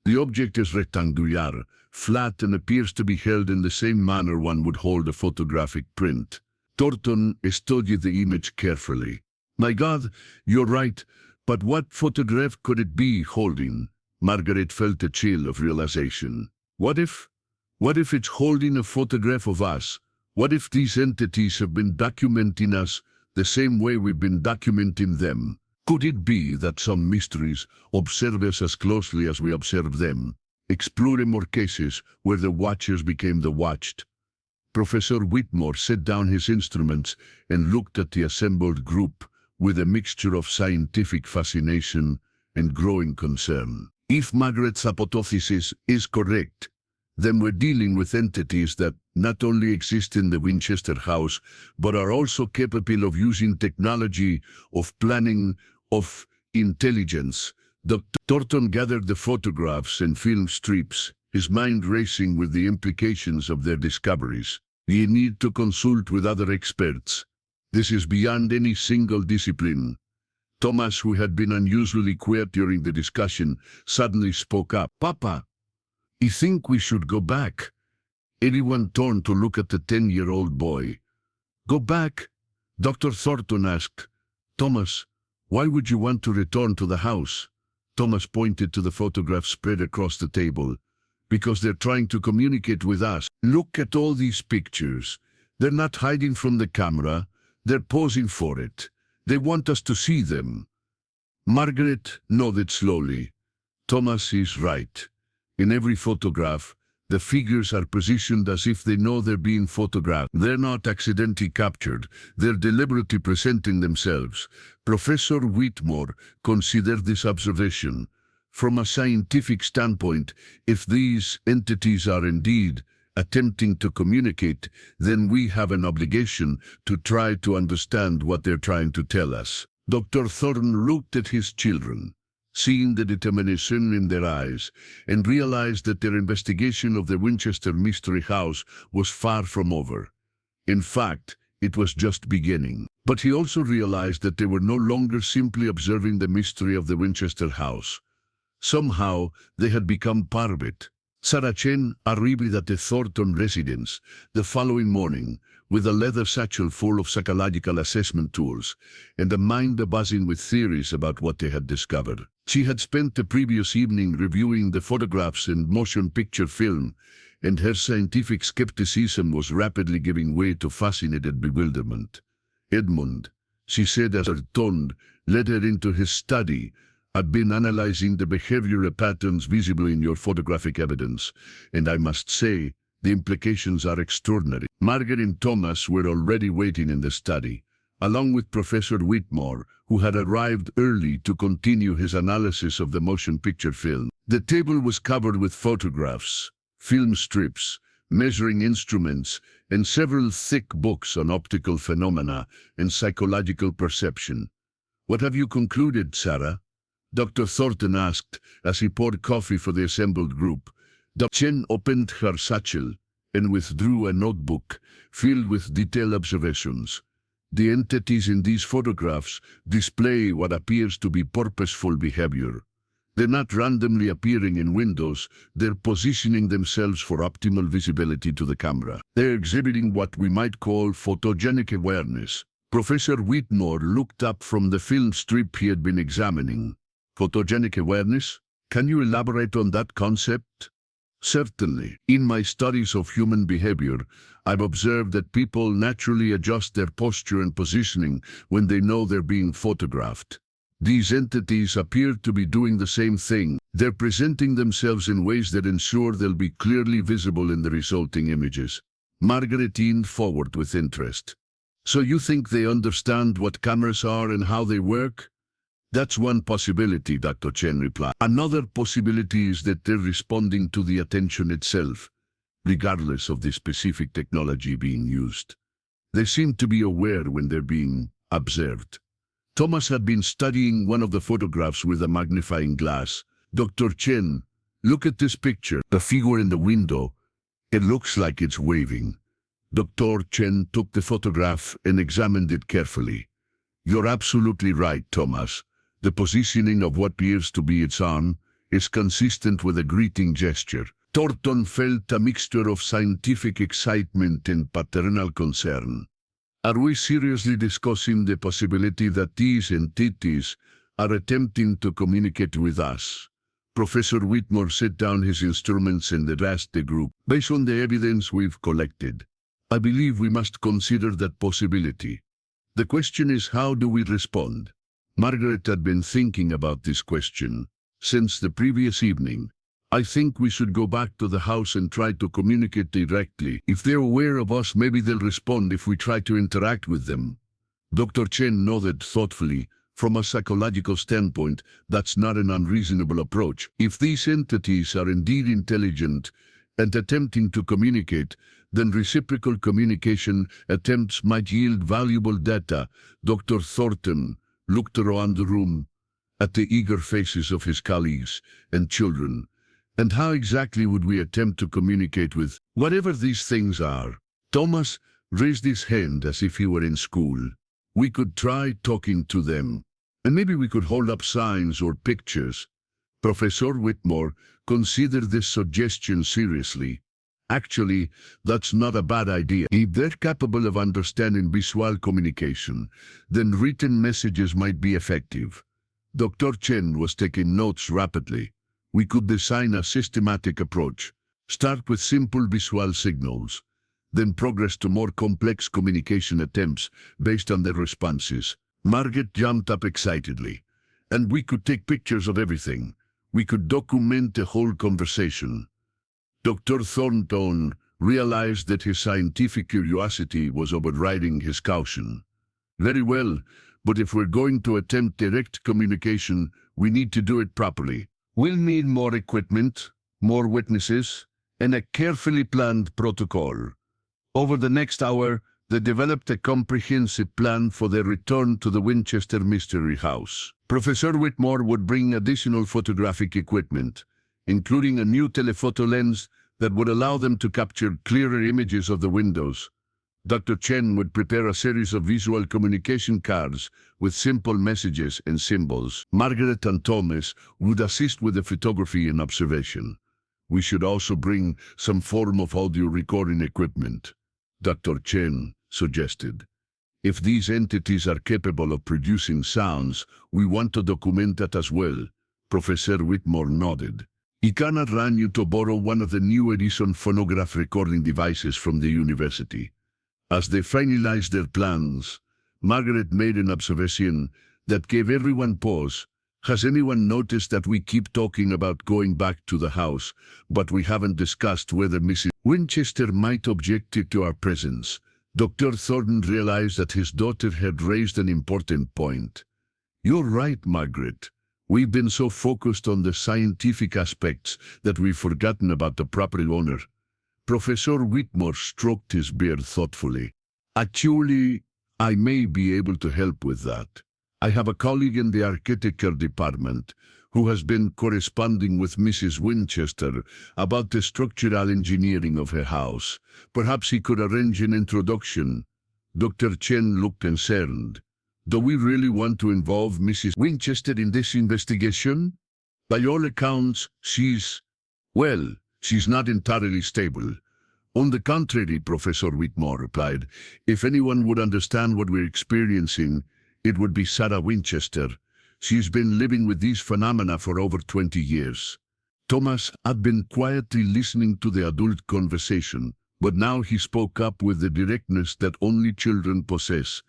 "The object is rectangular, flat, and appears to be held in the same manner one would hold a photographic print." Thornton studied the image carefully. "My God, you're right, but what photograph could it be holding?" Margaret felt a chill of realization. What if it's holding a photograph of us? What if these entities have been documenting us the same way we've been documenting them? Could it be that some mysteries observe us as closely as we observe them, exploring more cases where the watchers became the watched? Professor Whitmore set down his instruments and looked at the assembled group with a mixture of scientific fascination and growing concern. If Margaret's hypothesis is correct, then we're dealing with entities that not only exist in the Winchester house, but are also capable of using technology, of planning, of intelligence. Dr. Thornton gathered the photographs and film strips, his mind racing with the implications of their discoveries. "We need to consult with other experts. This is beyond any single discipline." Thomas, who had been unusually quiet during the discussion, suddenly spoke up. "Papa, I think we should go back." Everyone turned to look at the 10-year-old boy. "Go back?" Dr. Thornton asked. "Thomas, why would you want to return to the house?" Thomas pointed to the photograph spread across the table. "Because they're trying to communicate with us. Look at all these pictures. They're not hiding from the camera. They're posing for it. They want us to see them." Margaret nodded slowly. "Thomas is right. In every photograph, the figures are positioned as if they know they're being photographed. They're not accidentally captured. They're deliberately presenting themselves." Professor Whitmore considered this observation. "From a scientific standpoint, if these entities are indeed attempting to communicate, then we have an obligation to try to understand what they're trying to tell us." Dr. Thornton looked at his children, seeing the determination in their eyes, and realized that their investigation of the Winchester Mystery House was far from over. In fact, it was just beginning. But he also realized that they were no longer simply observing the mystery of the Winchester House. Somehow, they had become part of it. Sarah Chen arrived at the Thornton residence the following morning with a leather satchel full of psychological assessment tools and a mind buzzing with theories about what they had discovered. She had spent the previous evening reviewing the photographs and motion picture film, and her scientific skepticism was rapidly giving way to fascinated bewilderment. "Edmund," she said as her tone led her into his study, I've been analyzing the behavioral patterns visible in your photographic evidence, and I must say, the implications are extraordinary. Margaret and Thomas were already waiting in the study, along with Professor Whitmore, who had arrived early to continue his analysis of the motion picture film. The table was covered with photographs, film strips, measuring instruments, and several thick books on optical phenomena and psychological perception. "What have you concluded, Sarah?" Dr. Thornton asked as he poured coffee for the assembled group. Dr. Chen opened her satchel and withdrew a notebook filled with detailed observations. "The entities in these photographs display what appears to be purposeful behavior. They're not randomly appearing in windows, they're positioning themselves for optimal visibility to the camera. They're exhibiting what we might call photogenic awareness." Professor Whitmore looked up from the film strip he had been examining. "Photogenic awareness? Can you elaborate on that concept?" "Certainly. In my studies of human behavior, I've observed that people naturally adjust their posture and positioning when they know they're being photographed. These entities appear to be doing the same thing. They're presenting themselves in ways that ensure they'll be clearly visible in the resulting images." Margaret leaned forward with interest. "So you think they understand what cameras are and how they work?" "That's one possibility," Dr. Chen replied. "Another possibility is that they're responding to the attention itself, regardless of the specific technology being used. They seem to be aware when they're being observed." Thomas had been studying one of the photographs with a magnifying glass. "Dr. Chen, look at this picture. The figure in the window. It looks like it's waving." Dr. Chen took the photograph and examined it carefully. "You're absolutely right, Thomas. The positioning of what appears to be its arm is consistent with a greeting gesture." Thornton felt a mixture of scientific excitement and paternal concern. "Are we seriously discussing the possibility that these entities are attempting to communicate with us?" Professor Whitmore set down his instruments and addressed the group. "Based on the evidence we've collected, I believe we must consider that possibility. The question is, how do we respond?" Margaret had been thinking about this question since the previous evening. "I think we should go back to the house and try to communicate directly. If they're aware of us, maybe they'll respond if we try to interact with them." Dr. Chen nodded thoughtfully. "From a psychological standpoint, that's not an unreasonable approach. If these entities are indeed intelligent and attempting to communicate, then reciprocal communication attempts might yield valuable data." Dr. Thornton looked around the room at the eager faces of his colleagues and children. "And how exactly would we attempt to communicate with whatever these things are?" Thomas raised his hand as if he were in school. "We could try talking to them, and maybe we could hold up signs or pictures." Professor Whitmore considered this suggestion seriously. "Actually, that's not a bad idea. If they're capable of understanding visual communication, then written messages might be effective." Dr. Chen was taking notes rapidly. "We could design a systematic approach. Start with simple visual signals, then progress to more complex communication attempts based on their responses." Margaret jumped up excitedly. "And we could take pictures of everything. We could document the whole conversation." Dr. Thornton realized that his scientific curiosity was overriding his caution. "Very well, but if we're going to attempt direct communication, we need to do it properly. We'll need more equipment, more witnesses, and a carefully planned protocol." Over the next hour, they developed a comprehensive plan for their return to the Winchester Mystery House. Professor Whitmore would bring additional photographic equipment, including a new telephoto lens that would allow them to capture clearer images of the windows. Dr. Chen would prepare a series of visual communication cards with simple messages and symbols. Margaret and Thomas would assist with the photography and observation. "We should also bring some form of audio recording equipment," Dr. Chen suggested. "If these entities are capable of producing sounds, we want to document that as well." Professor Whitmore nodded. "I can arrange you to borrow one of the new Edison phonograph recording devices from the university." As they finalized their plans, Margaret made an observation that gave everyone pause. Has anyone noticed that we keep talking about going back to the house, but we haven't discussed whether Mrs. Winchester might object to our presence? Dr. Thornton realized that his daughter had raised an important point. You're right, Margaret. We've been so focused on the scientific aspects that we've forgotten about the property owner. Professor Whitmore stroked his beard thoughtfully. Actually, I may be able to help with that. I have a colleague in the architecture department who has been corresponding with Mrs. Winchester about the structural engineering of her house. Perhaps he could arrange an introduction. Dr. Chen looked concerned. Do we really want to involve Mrs. Winchester in this investigation? By all accounts, she's not entirely stable. On the contrary, Professor Whitmore replied, if anyone would understand what we're experiencing, it would be Sarah Winchester. She's been living with these phenomena for over 20 years. Thomas had been quietly listening to the adult conversation, but now he spoke up with the directness that only children possess.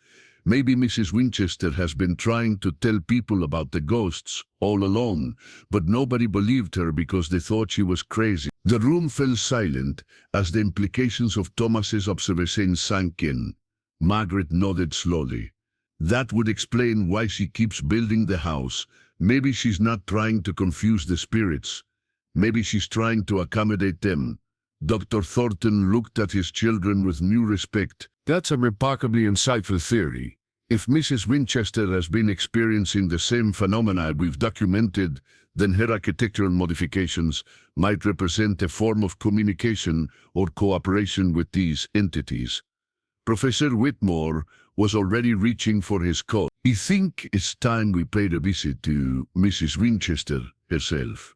Maybe Mrs. Winchester has been trying to tell people about the ghosts all along, but nobody believed her because they thought she was crazy. The room fell silent as the implications of Thomas's observation sank in. Margaret nodded slowly. That would explain why she keeps building the house. Maybe she's not trying to confuse the spirits. Maybe she's trying to accommodate them. Dr. Thornton looked at his children with new respect. That's a remarkably insightful theory. If Mrs. Winchester has been experiencing the same phenomena we've documented, then her architectural modifications might represent a form of communication or cooperation with these entities. Professor Whitmore was already reaching for his coat. I think it's time we paid a visit to Mrs. Winchester herself.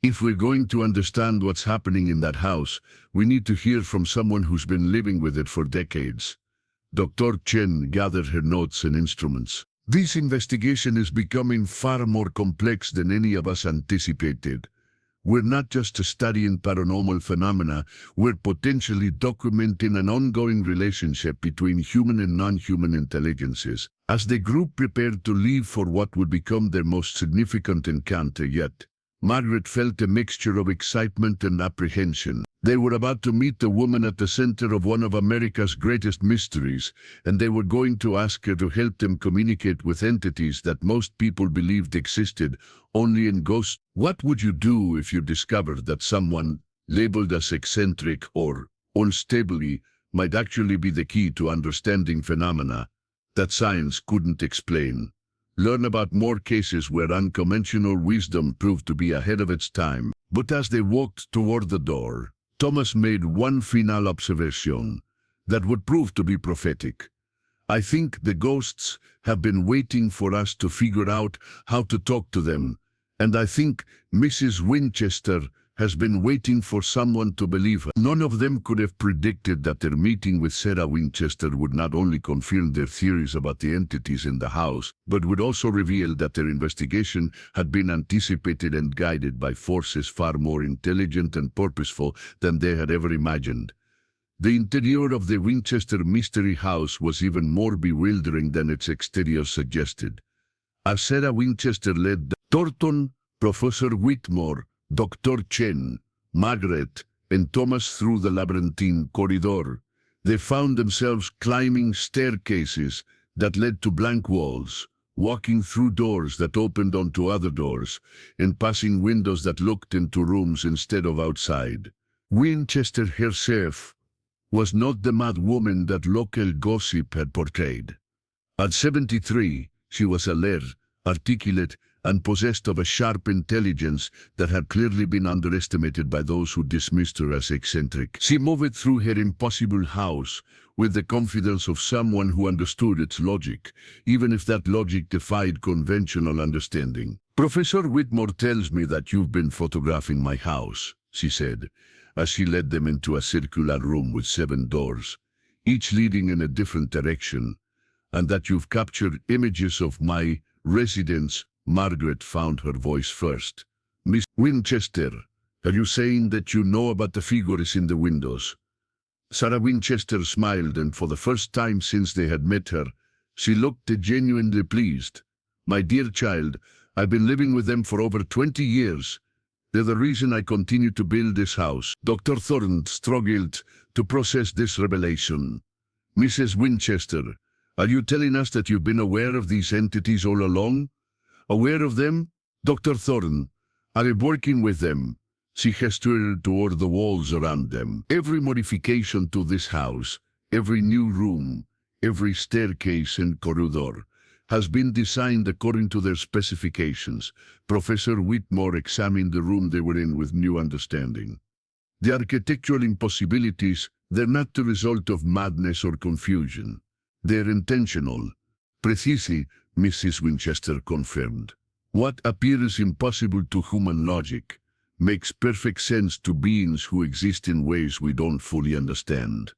If we're going to understand what's happening in that house, we need to hear from someone who's been living with it for decades. Dr. Chen gathered her notes and instruments. This investigation is becoming far more complex than any of us anticipated. We're not just studying paranormal phenomena, we're potentially documenting an ongoing relationship between human and non-human intelligences. As the group prepared to leave for what would become their most significant encounter yet, Margaret felt a mixture of excitement and apprehension. They were about to meet the woman at the center of one of America's greatest mysteries, and they were going to ask her to help them communicate with entities that most people believed existed only in ghosts. What would you do if you discovered that someone labeled as eccentric or unstable might actually be the key to understanding phenomena that science couldn't explain? Learn about more cases where unconventional wisdom proved to be ahead of its time. But as they walked toward the door, Thomas made one final observation that would prove to be prophetic. I think the ghosts have been waiting for us to figure out how to talk to them, and I think Mrs. Winchester has been waiting for someone to believe her. None of them could have predicted that their meeting with Sarah Winchester would not only confirm their theories about the entities in the house, but would also reveal that their investigation had been anticipated and guided by forces far more intelligent and purposeful than they had ever imagined. The interior of the Winchester Mystery House was even more bewildering than its exterior suggested. As Sarah Winchester led Thornton, Professor Whitmore, Dr. Chen, Margaret, and Thomas through the labyrinthine corridor, they found themselves climbing staircases that led to blank walls, walking through doors that opened onto other doors, and passing windows that looked into rooms instead of outside. Winchester herself was not the mad woman that local gossip had portrayed. At 73, she was alert, articulate, and possessed of a sharp intelligence that had clearly been underestimated by those who dismissed her as eccentric. She moved through her impossible house with the confidence of someone who understood its logic, even if that logic defied conventional understanding. Professor Whitmore tells me that you've been photographing my house, she said, as she led them into a circular room with 7 doors, each leading in a different direction, and that you've captured images of my residence. Margaret found her voice first. Miss Winchester, are you saying that you know about the figures in the windows? Sarah Winchester smiled, and for the first time since they had met her, she looked genuinely pleased. My dear child, I've been living with them for over 20 years. They're the reason I continue to build this house. Dr. Thornton struggled to process this revelation. Mrs. Winchester, are you telling us that you've been aware of these entities all along? Aware of them? Dr. Thornton, are you working with them? She gestured toward the walls around them. Every modification to this house, every new room, every staircase and corridor has been designed according to their specifications. Professor Whitmore examined the room they were in with new understanding. The architectural impossibilities, they're not the result of madness or confusion. They're intentional. Precisely, Mrs. Winchester confirmed. What appears impossible to human logic makes perfect sense to beings who exist in ways we don't fully understand.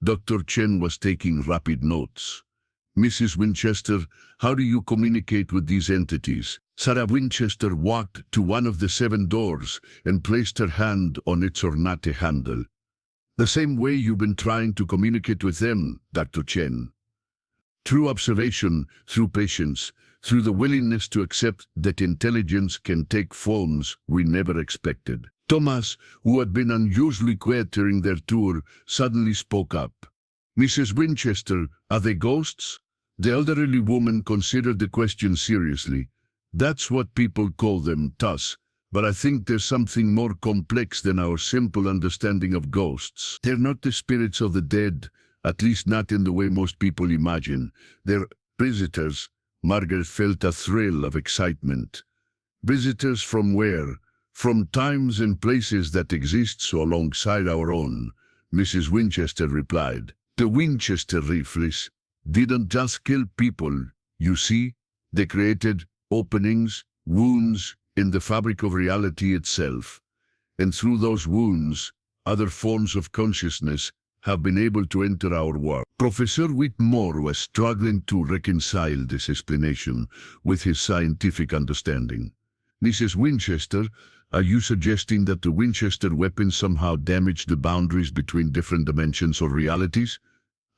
Dr. Chen was taking rapid notes. Mrs. Winchester, how do you communicate with these entities? Sarah Winchester walked to one of the 7 doors and placed her hand on its ornate handle. The same way you've been trying to communicate with them, Dr. Chen. Through observation, through patience, through the willingness to accept that intelligence can take forms we never expected. Thomas, who had been unusually quiet during their tour, suddenly spoke up. Mrs. Winchester, are they ghosts? The elderly woman considered the question seriously. That's what people call them, Tuss, but I think there's something more complex than our simple understanding of ghosts. They're not the spirits of the dead, at least not in the way most people imagine. They're visitors. Margaret felt a thrill of excitement. Visitors from where? From times and places that exist so alongside our own, Mrs. Winchester replied. The Winchester rifles didn't just kill people, you see. They created openings, wounds in the fabric of reality itself. And through those wounds, other forms of consciousness have been able to enter our world. Professor Whitmore was struggling to reconcile this explanation with his scientific understanding. Mrs. Winchester, are you suggesting that the Winchester weapon somehow damaged the boundaries between different dimensions or realities?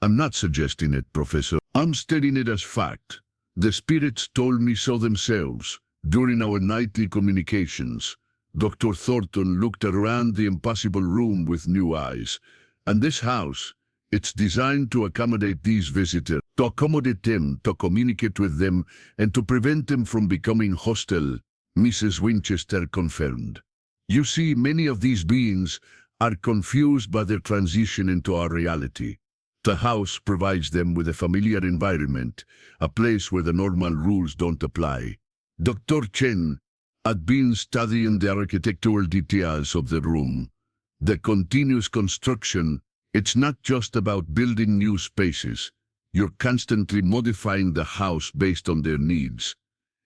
I'm not suggesting it, Professor. I'm stating it as fact. The spirits told me so themselves during our nightly communications. Dr. Thornton looked around the impossible room with new eyes. And this house, it's designed to accommodate these visitors, to accommodate them, to communicate with them, and to prevent them from becoming hostile, Mrs. Winchester confirmed. You see, many of these beings are confused by their transition into our reality. The house provides them with a familiar environment, a place where the normal rules don't apply. Dr. Chen had been studying the architectural details of the room. The continuous construction, it's not just about building new spaces. You're constantly modifying the house based on their needs.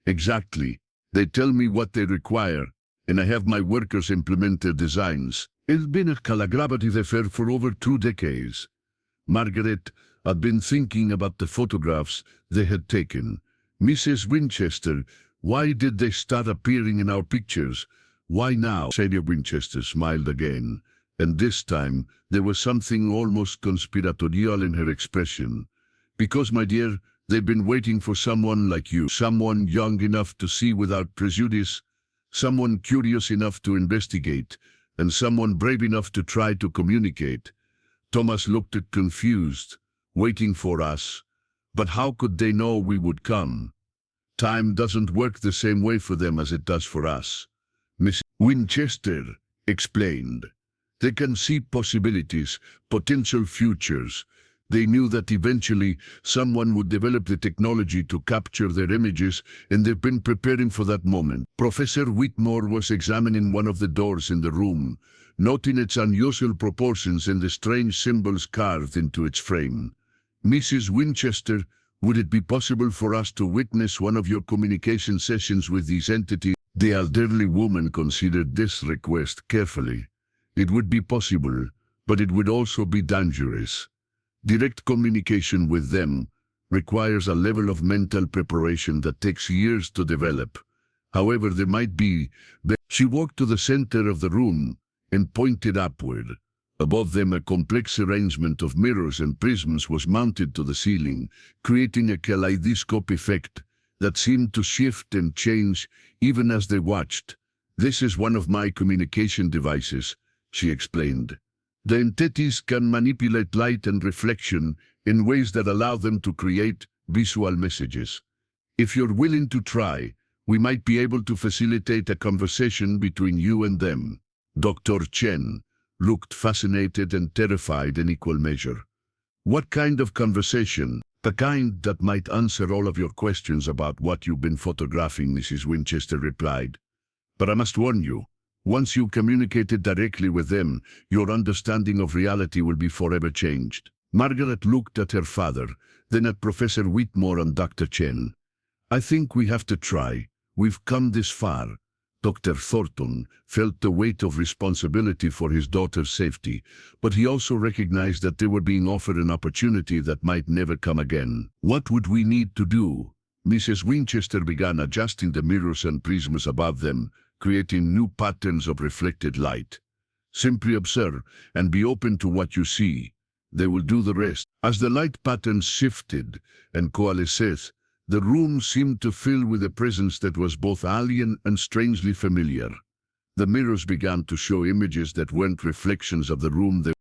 Exactly. They tell me what they require, and I have my workers implement their designs. It's been a collaborative affair for over 2 decades. Margaret had been thinking about the photographs they had taken. Mrs. Winchester, why did they start appearing in our pictures? Why now? Sadie Winchester smiled again, and this time there was something almost conspiratorial in her expression. Because, my dear, they've been waiting for someone like you, someone young enough to see without prejudice, someone curious enough to investigate, and someone brave enough to try to communicate. Thomas looked confused, waiting for us. But how could they know we would come? Time doesn't work the same way for them as it does for us. Miss Winchester explained. They can see possibilities, potential futures. They knew that eventually someone would develop the technology to capture their images, and they've been preparing for that moment. Professor Whitmore was examining one of the doors in the room, noting its unusual proportions and the strange symbols carved into its frame. Mrs. Winchester, would it be possible for us to witness one of your communication sessions with these entities? The elderly woman considered this request carefully. It would be possible, but it would also be dangerous. Direct communication with them requires a level of mental preparation that takes years to develop. However, there might be. She walked to the center of the room and pointed upward. Above them, a complex arrangement of mirrors and prisms was mounted to the ceiling, creating a kaleidoscope effect that seemed to shift and change even as they watched. "This is one of my communication devices," she explained. "The entities can manipulate light and reflection in ways that allow them to create visual messages. If you're willing to try, we might be able to facilitate a conversation between you and them." Dr. Chen looked fascinated and terrified in equal measure. "What kind of conversation?" "The kind that might answer all of your questions about what you've been photographing," Mrs. Winchester replied. "But I must warn you, once you communicated directly with them, your understanding of reality will be forever changed." Margaret looked at her father, then at Professor Whitmore and Dr. Chen. "I think we have to try. We've come this far." Dr. Thornton felt the weight of responsibility for his daughter's safety, but he also recognized that they were being offered an opportunity that might never come again. "What would we need to do?" Mrs. Winchester began adjusting the mirrors and prisms above them, creating new patterns of reflected light. "Simply observe and be open to what you see. They will do the rest." As the light patterns shifted and coalesced, the room seemed to fill with a presence that was both alien and strangely familiar. The mirrors began to show images that weren't reflections of the room they